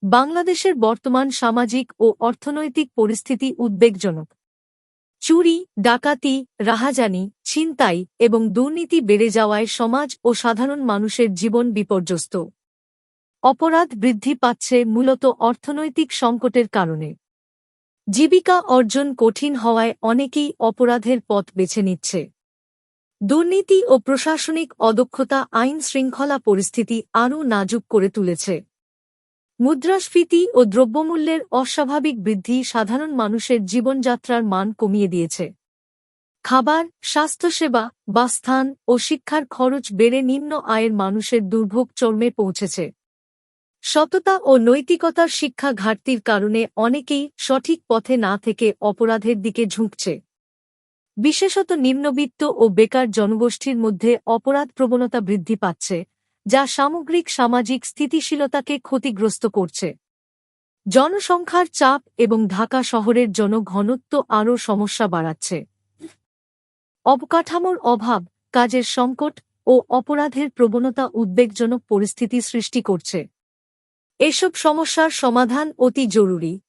বাংলাদেশের বর্তমান সামাজিক ও অর্থনৈতিক পরিস্থিতি উদ্বেগজনক। চুরি, ডাকাতি, রাহাজানি, ছিনতাই এবং দুর্নীতি বেড়ে যাওয়ায় সমাজ ও সাধারণ মানুষের জীবন বিপর্যস্ত। অপরাধ বৃদ্ধি পাচ্ছে মূলত অর্থনৈতিক সংকটের কারণে। জীবিকা অর্জন কঠিন হওয়ায় অনেকেই অপরাধের পথ বেছে নিচ্ছে। দুর্নীতি ও প্রশাসনিক অদক্ষতা আইন শৃঙ্খলা পরিস্থিতি আরও নাজুক করে তুলেছে। মুদ্রাস্ফীতি ও দ্রব্যমূল্যের অস্বাভাবিক বৃদ্ধি সাধারণ মানুষের জীবনযাত্রার মান কমিয়ে দিয়েছে। খাবার, স্বাস্থ্যসেবা, বাসস্থান ও শিক্ষার খরচ বেড়ে নিম্ন আয়ের মানুষের দুর্ভোগ চরমে পৌঁছেছে। সততা ও নৈতিকতার শিক্ষা ঘাটতির কারণে অনেকেই সঠিক পথে না থেকে অপরাধের দিকে ঝুঁকছে। বিশেষত নিম্নবিত্ত ও বেকার জনগোষ্ঠীর মধ্যে অপরাধ প্রবণতা বৃদ্ধি পাচ্ছে, যা সামগ্রিক সামাজিক স্থিতিশীলতাকে ক্ষতিগ্রস্ত করছে। জনসংখ্যার চাপ এবং ঢাকা শহরের জনঘনত্ব আরও সমস্যা বাড়াচ্ছে। অবকাঠামোর অভাব, কাজের সংকট ও অপরাধের প্রবণতা উদ্বেগজনক পরিস্থিতি সৃষ্টি করছে। এসব সমস্যার সমাধান অতি জরুরি।